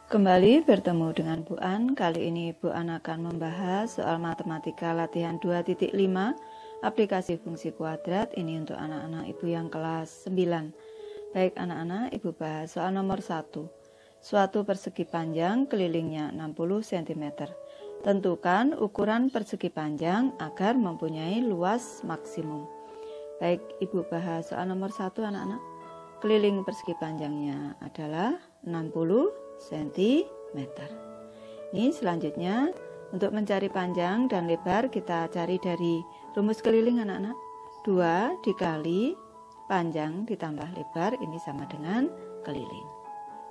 Kembali bertemu dengan Bu An. Kali ini Bu An akan membahas soal matematika latihan 2.5 aplikasi fungsi kuadrat. Ini untuk anak-anak Ibu yang kelas 9. Baik anak-anak, Ibu bahas soal nomor 1. Suatu persegi panjang kelilingnya 60 cm. Tentukan ukuran persegi panjang agar mempunyai luas maksimum. Baik, Ibu bahas soal nomor 1 anak-anak. Keliling persegi panjangnya adalah 60 cm. Ini selanjutnya untuk mencari panjang dan lebar kita cari dari rumus keliling anak-anak. 2 dikali panjang ditambah lebar ini sama dengan keliling.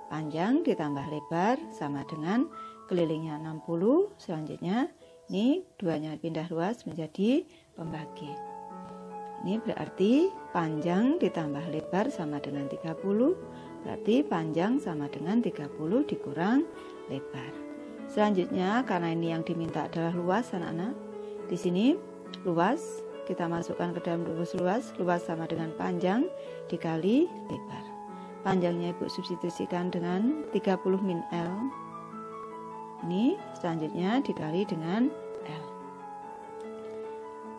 Panjang ditambah lebar sama dengan kelilingnya 60. Selanjutnya ini 2-nya pindah ruas menjadi pembagi. Ini berarti panjang ditambah lebar sama dengan 30. Berarti panjang sama dengan 30 dikurang lebar. Selanjutnya karena ini yang diminta adalah luas anak-anak. Di sini luas kita masukkan ke dalam rumus luas. Luas sama dengan panjang dikali lebar. Panjangnya Ibu substitusikan dengan 30 min L. Ini selanjutnya dikali dengan L.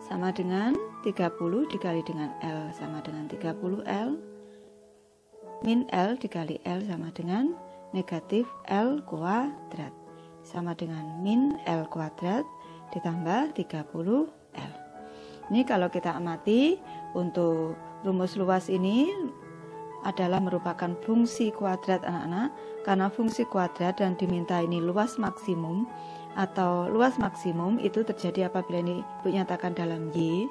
Sama dengan 30 dikali dengan L sama dengan 30 L. Min L dikali L sama dengan negatif L kuadrat. Sama dengan min L kuadrat ditambah 30 L. Ini kalau kita amati untuk rumus luas ini adalah merupakan fungsi kuadrat anak-anak. Karena fungsi kuadrat dan diminta ini luas maksimum atau luas maksimum itu terjadi apabila ini Ibu nyatakan dalam Y.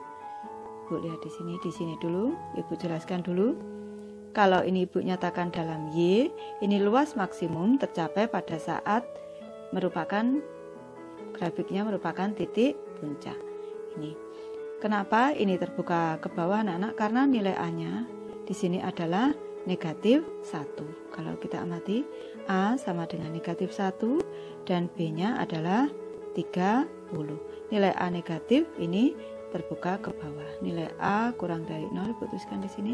Ibu lihat di sini dulu, Ibu jelaskan dulu. Kalau ini Ibu nyatakan dalam Y, ini luas maksimum tercapai pada saat grafiknya merupakan titik puncak. Ini. Kenapa ini terbuka ke bawah anak-anak? Karena nilai A-nya di sini adalah negatif 1. Kalau kita amati A sama dengan negatif 1 dan B-nya adalah 30. Nilai A negatif ini terbuka ke bawah. Nilai A kurang dari 0 putuskan di sini.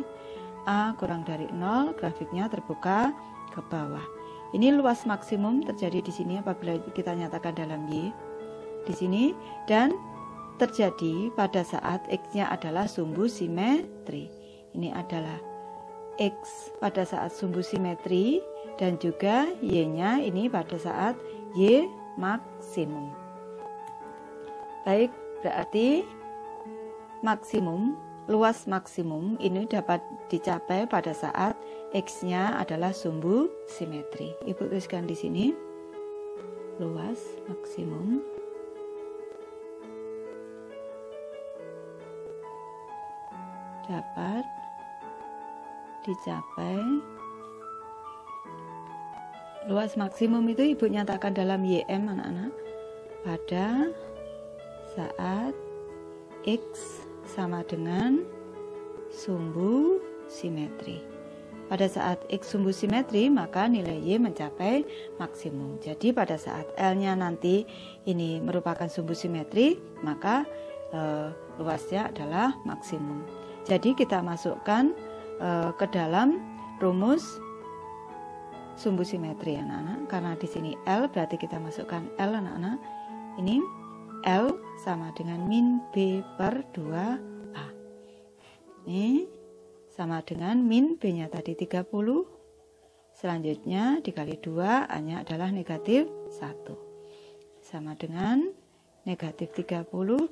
A kurang dari 0, grafiknya terbuka ke bawah. Ini luas maksimum terjadi di sini apabila kita nyatakan dalam Y di sini dan terjadi pada saat X-nya adalah sumbu simetri. Ini adalah X pada saat sumbu simetri dan juga Y-nya ini pada saat Y maksimum. Baik, berarti luas maksimum ini dapat dicapai pada saat X-nya adalah sumbu simetri. Ibu tuliskan di sini. Luas maksimum dapat dicapai. Luas maksimum itu Ibu nyatakan dalam YM anak-anak pada saat X sama dengan sumbu simetri. Pada saat X sumbu simetri maka nilai Y mencapai maksimum. Jadi pada saat L-nya nanti ini merupakan sumbu simetri maka luasnya adalah maksimum. Jadi kita masukkan ke dalam rumus sumbu simetri anak-anak. Karena di sini L berarti kita masukkan L anak-anak. Ini L sama dengan min B per 2A. Ini sama dengan min B-nya tadi 30. Selanjutnya dikali 2, A-nya adalah negatif 1. Sama dengan negatif 30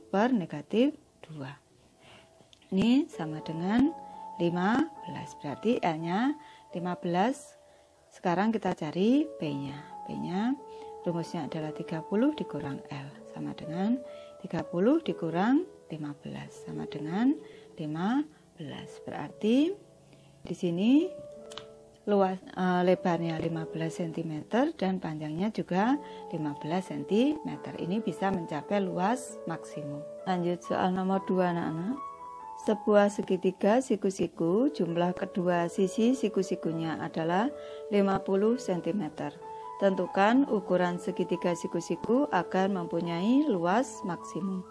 per negatif 2. Ini sama dengan 15. Berarti L-nya 15. Sekarang kita cari B-nya. B-nya rumusnya adalah 30 dikurang L. Sama dengan 30 dikurang 15 sama dengan 15. Berarti di sini lebarnya 15 cm dan panjangnya juga 15 cm. Ini bisa mencapai luas maksimum. Lanjut soal nomor 2 anak-anak. Sebuah segitiga siku-siku, jumlah kedua sisi siku-sikunya adalah 50 cm. Tentukan ukuran segitiga siku-siku agar mempunyai luas maksimum.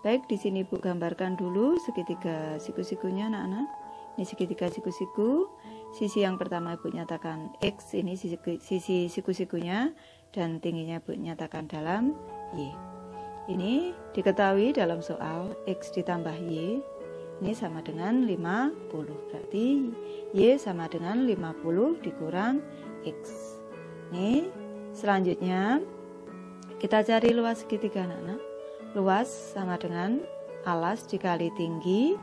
Baik, di sini Ibu gambarkan dulu segitiga siku-sikunya anak-anak. Ini segitiga siku-siku. Sisi yang pertama Ibu nyatakan X, ini sisi siku-sikunya, dan tingginya Ibu nyatakan dalam Y. Ini diketahui dalam soal X ditambah Y ini sama dengan 50. Berarti Y sama dengan 50 dikurang X. Ini selanjutnya kita cari luas segitiga anak-anak. Luas sama dengan alas dikali tinggi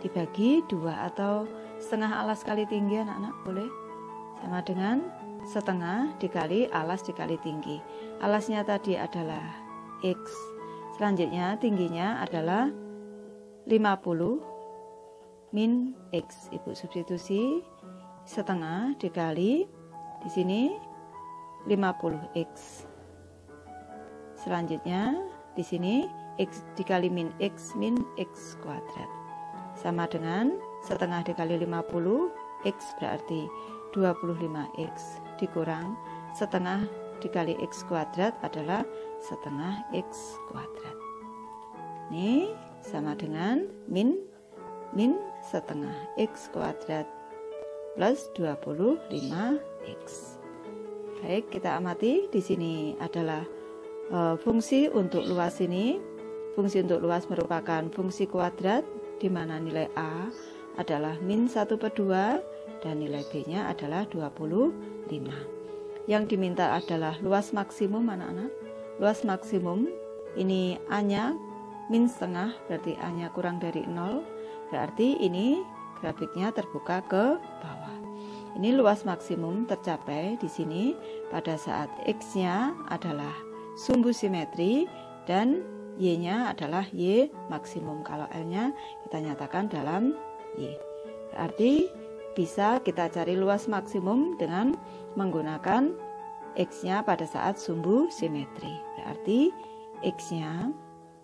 dibagi 2, atau setengah alas kali tinggi anak-anak boleh. Sama dengan setengah dikali alas dikali tinggi. Alasnya tadi adalah X. Selanjutnya tingginya adalah 50 min X. Ibu substitusi setengah dikali di sini 50X. Selanjutnya di sini X dikali min X kuadrat sama dengan setengah dikali 50 X berarti 25X dikurang setengah dikali X kuadrat adalah setengah X kuadrat. Ini sama dengan min setengah X kuadrat plus 25X. Baik, kita amati di sini adalah fungsi untuk luas ini. Fungsi untuk luas merupakan fungsi kuadrat di mana nilai A adalah min 1/2 dan nilai B-nya adalah 25. Yang diminta adalah luas maksimum anak-anak. Luas maksimum ini A-nya min setengah, berarti A-nya kurang dari 0. Berarti ini grafiknya terbuka ke bawah. Ini luas maksimum tercapai di sini pada saat X-nya adalah sumbu simetri dan Y-nya adalah Y maksimum. Kalau L-nya kita nyatakan dalam Y. Berarti bisa kita cari luas maksimum dengan menggunakan X-nya pada saat sumbu simetri. Berarti X-nya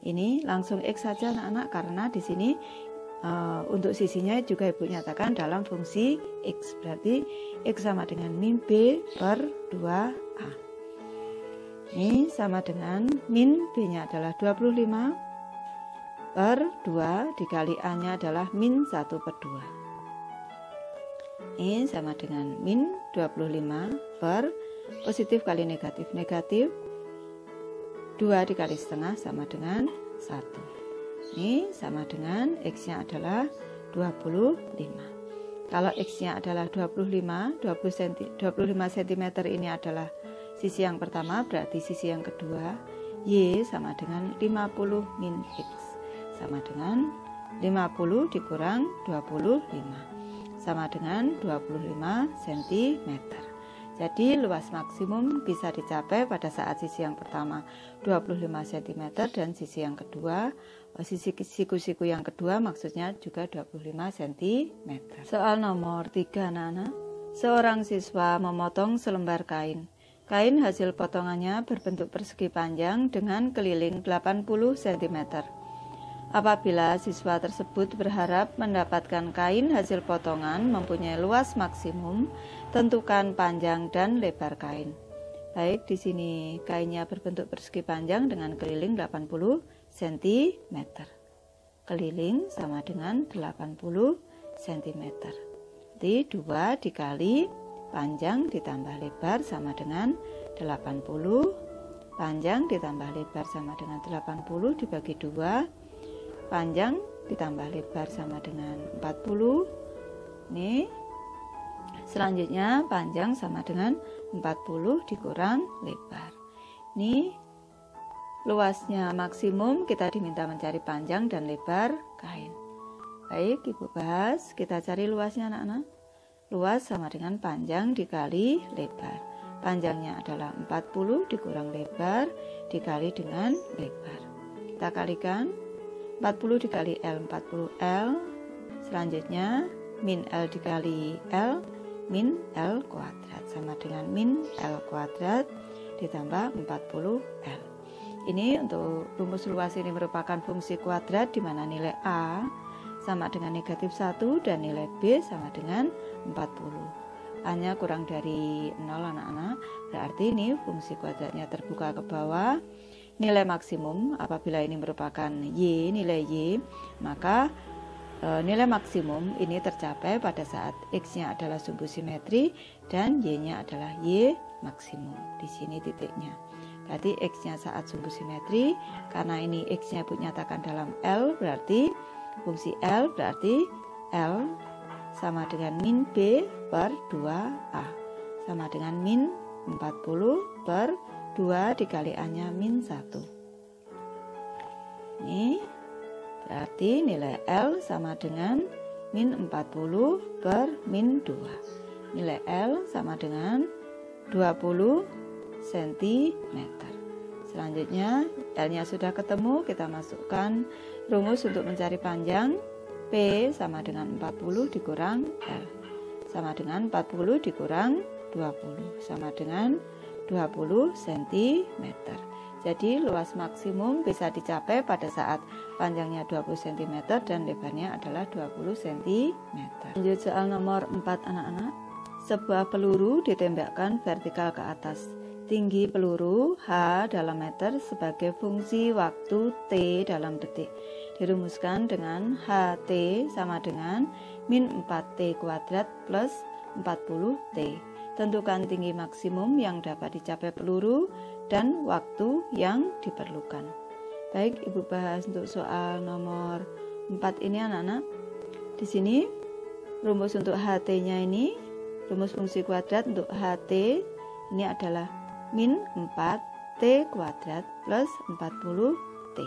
ini langsung X saja anak-anak, karena di sini untuk sisinya juga Ibu nyatakan dalam fungsi X. Berarti X sama dengan min B per 2A. Ini sama dengan min B-nya adalah 25 per 2 dikali A-nya adalah min 1/2. Ini sama dengan min 25 per positif kali negatif. Negatif 2 dikali setengah sama dengan 1. Ini sama dengan X-nya adalah 25. Kalau X-nya adalah 25 cm ini adalah sisi yang pertama, berarti sisi yang kedua. Y sama dengan 50 min X sama dengan 50 dikurang 25 sama dengan 25 cm. Jadi luas maksimum bisa dicapai pada saat sisi yang pertama 25 cm dan sisi yang kedua, sisi siku-siku yang kedua maksudnya juga 25 cm. Soal nomor 3 anak-anak. Seorang siswa memotong selembar kain. Kain hasil potongannya berbentuk persegi panjang dengan keliling 80 cm. Apabila siswa tersebut berharap mendapatkan kain hasil potongan mempunyai luas maksimum, tentukan panjang dan lebar kain. Baik, di sini kainnya berbentuk persegi panjang dengan keliling 80 cm. Keliling sama dengan 80 cm. Jadi 2 dikali panjang ditambah lebar sama dengan 80. Panjang ditambah lebar sama dengan 80 dibagi 2. Panjang ditambah lebar sama dengan 40. Ini selanjutnya panjang sama dengan 40 dikurang lebar. Ini luasnya maksimum, kita diminta mencari panjang dan lebar kain. Baik, Ibu bahas, kita cari luasnya anak-anak. Luas sama dengan panjang dikali lebar. Panjangnya adalah 40 dikurang lebar dikali dengan lebar. Kita kalikan 40 dikali L, 40L. Selanjutnya min L dikali L, min L kuadrat sama dengan min L kuadrat ditambah 40L. Ini untuk rumus luas ini merupakan fungsi kuadrat di mana nilai A sama dengan negatif 1 dan nilai B sama dengan 40. A-nya kurang dari 0 anak-anak, berarti ini fungsi kuadratnya terbuka ke bawah. Nilai maksimum apabila ini merupakan Y, nilai Y, maka nilai maksimum ini tercapai pada saat X-nya adalah sumbu simetri dan Y-nya adalah Y maksimum. Di sini titiknya. Berarti X-nya saat sumbu simetri, karena ini X-nya Ibu nyatakan dalam L, berarti fungsi L berarti L sama dengan min B per 2A, sama dengan min 40 per 2 dikali A-nya min 1. Ini berarti nilai L sama dengan min 40 per min 2. Nilai L sama dengan 20 cm. Selanjutnya L-nya sudah ketemu, kita masukkan rumus untuk mencari panjang. P sama dengan 40 dikurang L, sama dengan 40 dikurang 20, sama dengan 20 cm. Jadi luas maksimum bisa dicapai pada saat panjangnya 20 cm dan lebarnya adalah 20 cm. Lanjut soal nomor 4 anak-anak. Sebuah peluru ditembakkan vertikal ke atas. Tinggi peluru H dalam meter sebagai fungsi waktu T dalam detik. Dirumuskan dengan HT sama dengan min 4T kuadrat plus 40T. Tentukan tinggi maksimum yang dapat dicapai peluru dan waktu yang diperlukan. Baik, Ibu bahas untuk soal nomor 4 ini anak-anak. Di sini rumus untuk HT-nya ini, rumus fungsi kuadrat untuk HT ini adalah min 4T kuadrat plus 40T.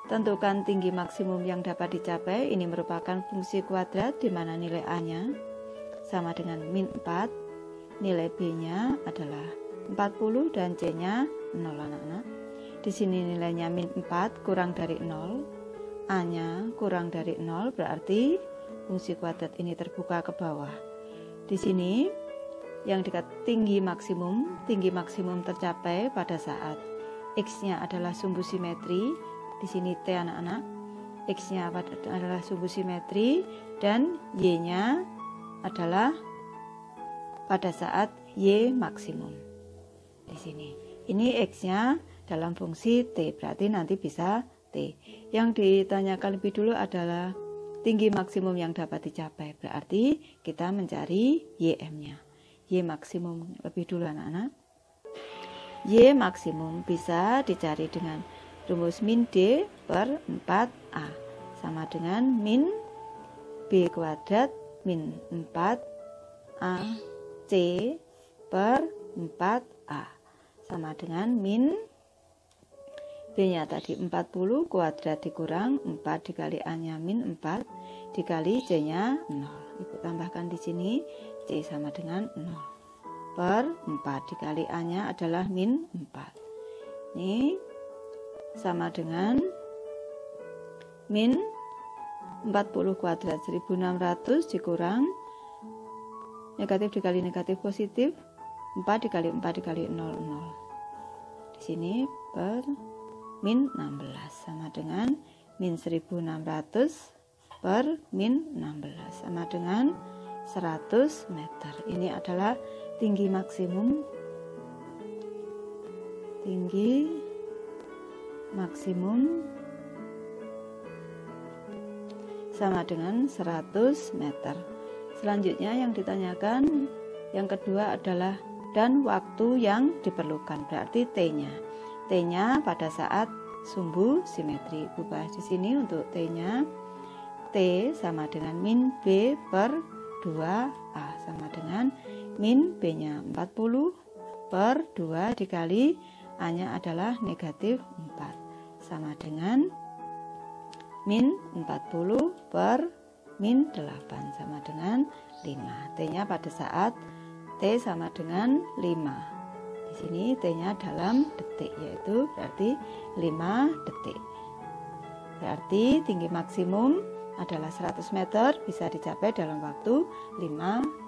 Tentukan tinggi maksimum yang dapat dicapai, ini merupakan fungsi kuadrat di mana nilai A-nya sama dengan min 4. Nilai B-nya adalah 40 dan C-nya 0 anak-anak. Di sini nilainya min 4 kurang dari 0, A-nya kurang dari 0, berarti fungsi kuadrat ini terbuka ke bawah. Di sini yang dekat tinggi maksimum tercapai pada saat X-nya adalah sumbu simetri. Di sini T anak-anak, X-nya adalah sumbu simetri dan Y-nya adalah pada saat Y maksimum. Di sini. Ini X-nya dalam fungsi T, berarti nanti bisa T. Yang ditanyakan lebih dulu adalah tinggi maksimum yang dapat dicapai. Berarti kita mencari YM-nya. Y maksimum lebih dulu anak-anak. Y maksimum bisa dicari dengan rumus min D per 4A sama dengan min B kuadrat min 4A C per 4A sama dengan min B-nya tadi 40 kuadrat dikurang 4 dikali A-nya min 4 dikali C-nya 0. Ibu tambahkan di sini C sama dengan 0 per 4 dikali A-nya adalah min 4. Ini sama dengan min 40 kuadrat 1600 dikurang negatif dikali negatif positif 4 dikali 4 dikali 0 0. Di sini per min 16 sama dengan min 1600 per min 16 sama dengan 100 meter. Ini adalah tinggi maksimum sama dengan 100 meter. Selanjutnya yang ditanyakan yang kedua adalah dan waktu yang diperlukan, berarti T-nya. T-nya pada saat sumbu simetri. Ibu bahas di sini untuk T-nya. T sama dengan min B per 2A sama dengan min B-nya 40 per 2 dikali A-nya adalah negatif 4 sama dengan min 40 per min 8 sama dengan 5. T-nya pada saat T sama dengan 5. Di sini T-nya dalam detik, yaitu berarti 5 detik. Berarti tinggi maksimum adalah 100 meter bisa dicapai dalam waktu 5